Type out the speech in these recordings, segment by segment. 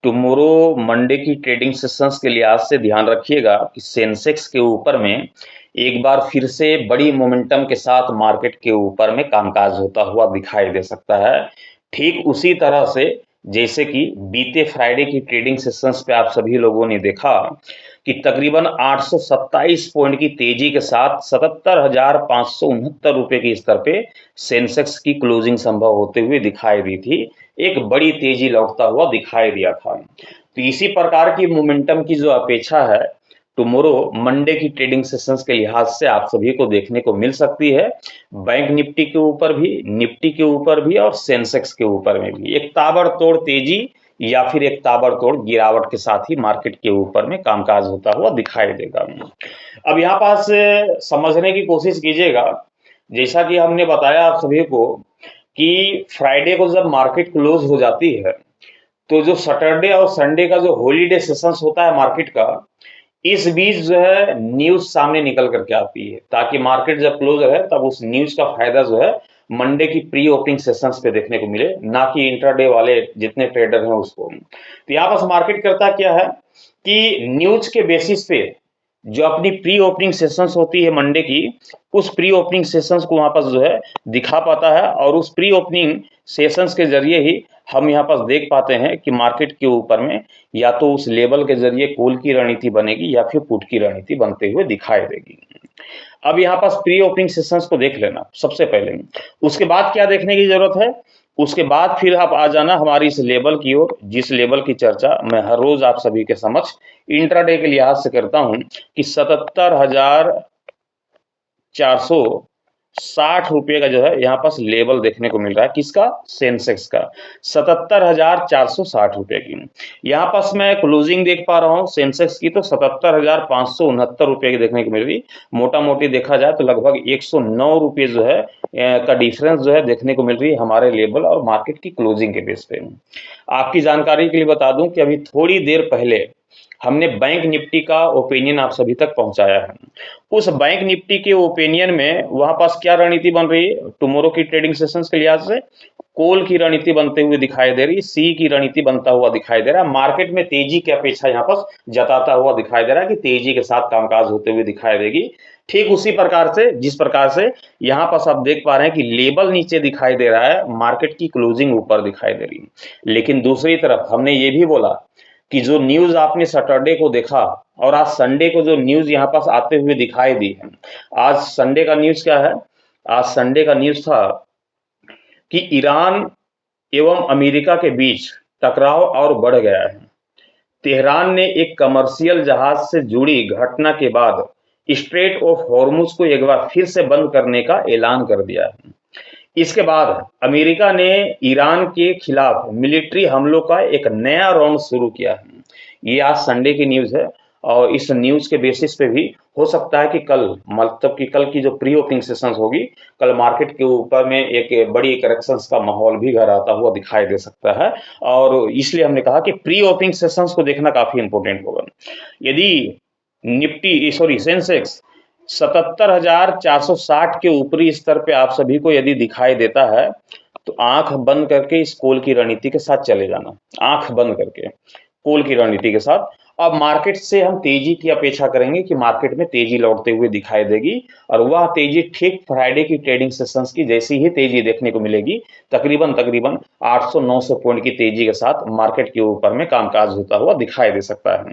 Tomorrow Monday की trading sessions के लिहाज से ध्यान रखिएगा कि सेंसेक्स के ऊपर में एक बार फिर से बड़ी मोमेंटम के साथ मार्केट के ऊपर में कामकाज होता हुआ दिखाई दे सकता है। ठीक उसी तरह से जैसे कि बीते फ्राइडे की ट्रेडिंग सेशंस पे आप सभी लोगों ने देखा कि तकरीबन 827 पॉइंट की तेजी के साथ 77,569 रुपए के स्तर पे सेंसेक्स की क्लोजिंग संभव होते हुए दिखाई दी थी। एक बड़ी तेजी लौटता हुआ दिखाई दिया था। तो इसी प्रकार की मोमेंटम की जो अपेक्षा है टुमारो मंडे की ट्रेडिंग सेशंस के लिहाज से आप सभी को देखने को मिल सकती है। बैंक निफ्टी के ऊपर भी, निफ्टी के ऊपर भी और सेंसेक्स के ऊपर में भी एक ताबड़तोड़ तेजी या फिर एक ताबड़तोड़ गिरावट के साथ ही मार्केट के ऊपर में कामकाज होता हुआ दिखाई देगा। अब यहाँ पास समझने की कोशिश कीजिएगा, जैसा कि हमने बताया आप सभी को कि फ्राइडे को जब मार्केट क्लोज हो जाती है तो जो सैटरडे और संडे का जो हॉलीडे सेशंस होता है मार्केट का, इस बीच जो है न्यूज सामने निकल करके आती है ताकि मार्केट जब क्लोज है तब उस न्यूज का फायदा जो है मंडे की प्री ओपनिंग सेशंस पे देखने को मिले, ना कि इंट्राडे वाले जितने ट्रेडर हैं उसको। तो यहाँ पर मार्केट करता क्या है कि न्यूज के बेसिस पे जो अपनी प्री ओपनिंग सेशंस होती है मंडे की, उस प्री ओपनिंग सेशंस को वहां पर जो है दिखा पाता है और उस प्री ओपनिंग सेशंस के जरिए ही हम यहाँ पर देख पाते हैं कि मार्केट के ऊपर में या तो उस लेवल के जरिए कॉल की रणनीति बनेगी या फिर पुट की रणनीति बनते हुए दिखाई देगी। अब यहाँ पास प्री ओपनिंग सेशंस को देख लेना सबसे पहले, उसके बाद क्या देखने की जरूरत है, उसके बाद फिर आप आ जाना हमारी इस लेवल की ओर, जिस लेवल की चर्चा मैं हर रोज आप सभी के समक्ष इंट्राडे के लिहाज से करता हूं कि 77,460 रुपए का जो है यहाँ पास लेवल देखने को मिल रहा है। किसका? सेंसेक्स का 77,460 रुपए की। यहाँ पास मैं क्लोजिंग देख पा रहा हूँ सेंसेक्स की तो 77,569 रुपए की देखने को मिल रही। मोटा मोटी देखा जाए तो लगभग 109 रुपए जो है का डिफरेंस जो है देखने को मिल रही है हमारे लेवल और मार्केट की क्लोजिंग के बेस पे। आपकी जानकारी के लिए बता दूं कि अभी थोड़ी देर पहले हमने बैंक निफ्टी का ओपिनियन आप सभी तक पहुंचाया है। उस बैंक निफ्टी के ओपिनियन में वहां पास क्या रणनीति बन रही है टुमारो की ट्रेडिंग सेशंस के लिहाज से, कॉल की रणनीति बनते हुए दिखाई दे रही, सी की रणनीति बनता हुआ दिखाई दे रहा है। मार्केट में तेजी की अपेक्षा यहाँ पर जताता हुआ दिखाई दे रहा है कि तेजी के साथ कामकाज होते हुए दिखाई देगी। ठीक उसी प्रकार से जिस प्रकार से यहाँ पर आप देख पा रहे हैं कि लेवल नीचे दिखाई दे रहा है, मार्केट की क्लोजिंग ऊपर दिखाई दे रही है। लेकिन दूसरी तरफ हमने ये भी बोला कि जो न्यूज आपने सैटरडे को देखा और आज संडे को जो न्यूज यहाँ पास आते हुए दिखाई दी है, आज संडे का न्यूज क्या है? आज संडे का न्यूज था कि ईरान एवं अमेरिका के बीच टकराव और बढ़ गया है। तेहरान ने एक कमर्शियल जहाज से जुड़ी घटना के बाद स्ट्रेट ऑफ हॉर्मुज को एक बार फिर से बंद करने का ऐलान कर दिया है। इसके बाद अमेरिका ने ईरान के खिलाफ मिलिट्री हमलों का एक नया राउंड शुरू किया है। ये आज संडे की न्यूज है और इस न्यूज के बेसिस पे भी हो सकता है कि कल, मतलब कि कल की जो प्री ओपनिंग सेशंस होगी, कल मार्केट के ऊपर में एक बड़ी करेक्शंस का माहौल भी घर आता हुआ दिखाई दे सकता है। और इसलिए हमने कहा कि प्री ओपनिंग सेशंस को देखना काफी इंपॉर्टेंट होगा। यदि सेंसेक्स 77,460 के ऊपरी स्तर पे आप सभी को यदि दिखाई देता है तो आंख बंद करके इस कॉल की रणनीति के साथ चले जाना, आंख बंद करके कॉल की रणनीति के साथ। अब मार्केट से हम तेजी की अपेक्षा करेंगे कि मार्केट में तेजी लौटते हुए दिखाई देगी और वह तेजी ठीक फ्राइडे की ट्रेडिंग सेशंस की जैसी ही तेजी देखने को मिलेगी। तकरीबन 800-900 पॉइंट की तेजी के साथ मार्केट के ऊपर में कामकाज होता हुआ दिखाई दे सकता है।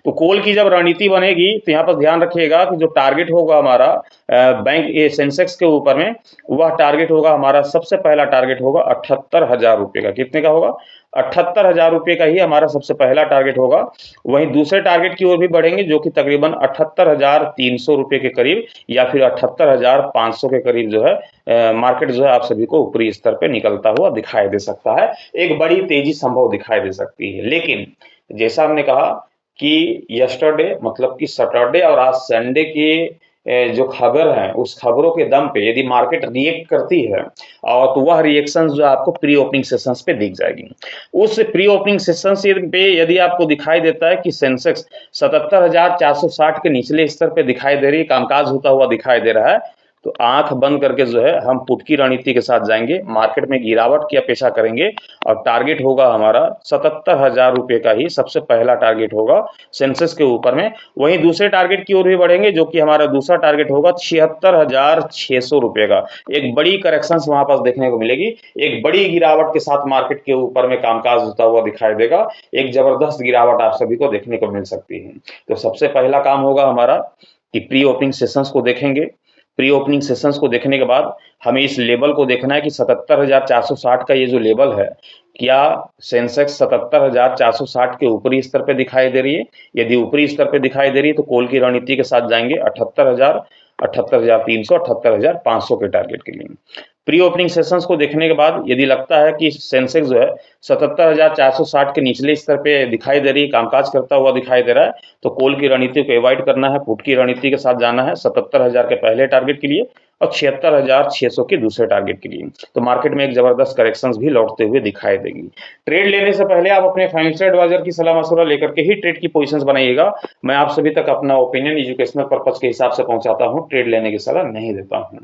तो कॉल की जब रणनीति बनेगी तो यहाँ पर ध्यान रखिएगा कि जो टारगेट होगा हमारा बैंक सेंसेक्स के ऊपर में, वह टारगेट होगा हमारा, सबसे पहला टारगेट होगा 78,000 रुपए का। कितने का होगा? 78,000 रुपए का ही हमारा सबसे पहला टारगेट होगा। वहीं दूसरे टारगेट की ओर भी बढ़ेंगे जो कि तकरीबन 78,300 रुपए के करीब या फिर 78,500 के करीब जो है मार्केट जो है आप सभी को ऊपरी स्तर पे निकलता हुआ दिखाई दे सकता है। एक बड़ी तेजी संभव दिखाई दे सकती है। लेकिन जैसा हमने कहा कि यस्टरडे, मतलब कि सैटरडे और आज संडे की जो खबर है उस खबरों के दम पे यदि मार्केट रिएक्ट करती है और तो वह रिएक्शन जो आपको प्री ओपनिंग सेशंस पे दिख जाएगी। उस प्री ओपनिंग सेशंस पे यदि आपको दिखाई देता है कि सेंसेक्स 77,460 के निचले स्तर पे दिखाई दे रही है, कामकाज होता हुआ दिखाई दे रहा है, तो आंख बंद करके जो है हम पुट की रणनीति के साथ जाएंगे, मार्केट में गिरावट की अपेक्षा करेंगे और टारगेट होगा हमारा 77,000 रुपए का ही सबसे पहला टारगेट होगा सेंसेक्स के ऊपर में। वहीं दूसरे टारगेट की ओर भी बढ़ेंगे, जो कि हमारा दूसरा टारगेट होगा 76,600 रुपए का। एक बड़ी करेक्शन वहां पास देखने को मिलेगी, एक बड़ी गिरावट के साथ मार्केट के ऊपर में कामकाज होता हुआ दिखाई देगा, एक जबरदस्त गिरावट आप सभी को देखने को मिल सकती है। तो सबसे पहला काम होगा हमारा कि प्री ओपनिंग सेशंस को देखेंगे। प्री ओपनिंग सेशंस को देखने के बाद हमें इस लेवल को देखना है कि 77,460 का ये जो लेवल है, क्या सेंसेक्स 77,460 के ऊपरी स्तर पे दिखाई दे रही है? यदि ऊपरी स्तर पे दिखाई दे रही है तो कॉल की रणनीति के साथ जाएंगे 78,000, 78,300, 78,500 के टारगेट के लिए। प्री ओपनिंग सेशंस को देखने के बाद यदि लगता है कि सेंसेक्स जो है 77,460 के निचले स्तर पे दिखाई दे रही है, कामकाज करता हुआ दिखाई दे रहा है, तो कॉल की रणनीति को अवॉइड करना है, पुट की रणनीति के साथ जाना है 77,000 के पहले टारगेट के लिए और 76,600 के दूसरे टारगेट के लिए। तो मार्केट में एक जबरदस्त करेक्शंस भी लौटते हुए दिखाई देगी। ट्रेड लेने से पहले आप अपने फाइनेंशियल एडवाइजर की सलाह मशवरा लेकर के ही ट्रेड की पोजीशंस बनाइएगा। मैं आप सभी तक अपना ओपिनियन एजुकेशनल पर्पज के हिसाब से पहुंचाता हूं, ट्रेड लेने की सलाह नहीं देता हूं।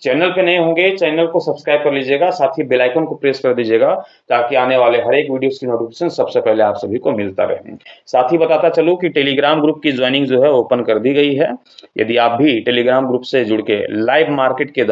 चैनल पे नए होंगे, चैनल को सब्सक्राइब कर लीजिएगा, साथ ही बेल आइकन को प्रेस कर दीजिएगा ताकि आने वाले हर एक वीडियोस की नोटिफिकेशन सबसे पहले आप सभी को मिलता रहे। साथ ही बताता चलूं कि टेलीग्राम ग्रुप की ज्वाइनिंग जो है ओपन कर दी गई है। यदि आप भी टेलीग्राम ग्रुप से जुड़ के लाइव मार्केट के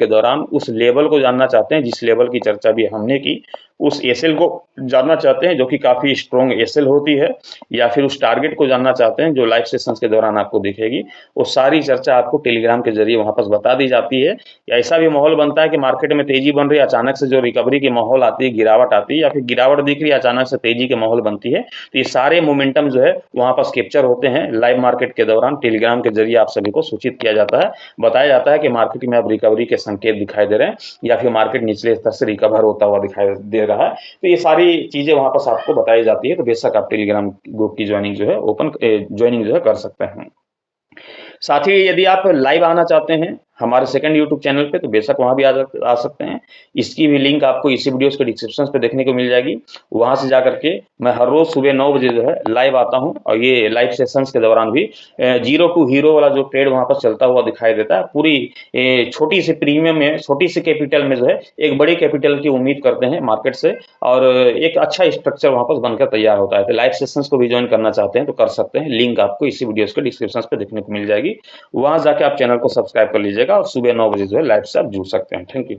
दौरान उस लेवल को जानना चाहते हैं जिस लेवल की चर्चा भी हमने की, उस एसएल को जानना चाहते हैं जो कि काफी स्ट्रॉन्ग एसएल होती है, या फिर उस टारगेट को जानना चाहते हैं जो लाइव सेशंस के दौरान आपको दिखेगी, वो सारी चर्चा आपको टेलीग्राम के जरिए वहां पर बता दी जाती है। ऐसा भी माहौल बनता है कि मार्केट में तेजी बन रही है, अचानक से जो रिकवरी की माहौल आती है, गिरावट आती है, या फिर गिरावट दिख रही है, अचानक से तेजी के माहौल बनती है, तो ये सारे मोमेंटम जो है वहां पर कैप्चर होते हैं लाइव मार्केट के दौरान। टेलीग्राम के जरिए आप सभी को सूचित किया जाता है, बताया जाता है कि मार्केट में अब रिकवरी के संकेत दिखाई दे रहे हैं या फिर मार्केट निचले स्तर से रिकवर होता हुआ दिखाई दे रहा है। तो ये सारी चीजें वहां पर आपको बताई जाती है। तो बेशक आप टेलीग्राम ग्रुप की ज्वाइनिंग जो है ज्वाइनिंग जो है कर सकते हैं। साथ ही यदि आप लाइव आना चाहते हैं हमारे सेकंड यूट्यूब चैनल पे, तो बेशक वहां भी आ सकते हैं। इसकी भी लिंक आपको इसी वीडियोस के डिस्क्रिप्शन पे देखने को मिल जाएगी। वहां से जाकर के मैं हर रोज सुबह 9 बजे जो है लाइव आता हूं, और ये लाइव सेशंस के दौरान भी जीरो टू हीरो वाला जो ट्रेड वहां पर चलता हुआ दिखाई देता है। पूरी छोटी सी प्रीमियम में, छोटी सी कैपिटल में जो है एक बड़ी कैपिटल की उम्मीद करते हैं मार्केट से, और एक अच्छा स्ट्रक्चर वहां पर बनकर तैयार होता है। तो लाइव सेशंस को भी ज्वाइन करना चाहते हैं तो कर सकते हैं, लिंक आपको इसी वीडियोस के डिस्क्रिप्शन पे देखने को मिल जाएगी। वहां जाके आप चैनल को सब्सक्राइब कर लीजिएगा और सुबह 9 बजे जो है लाइव से आप जुड़ सकते हैं। Thank you.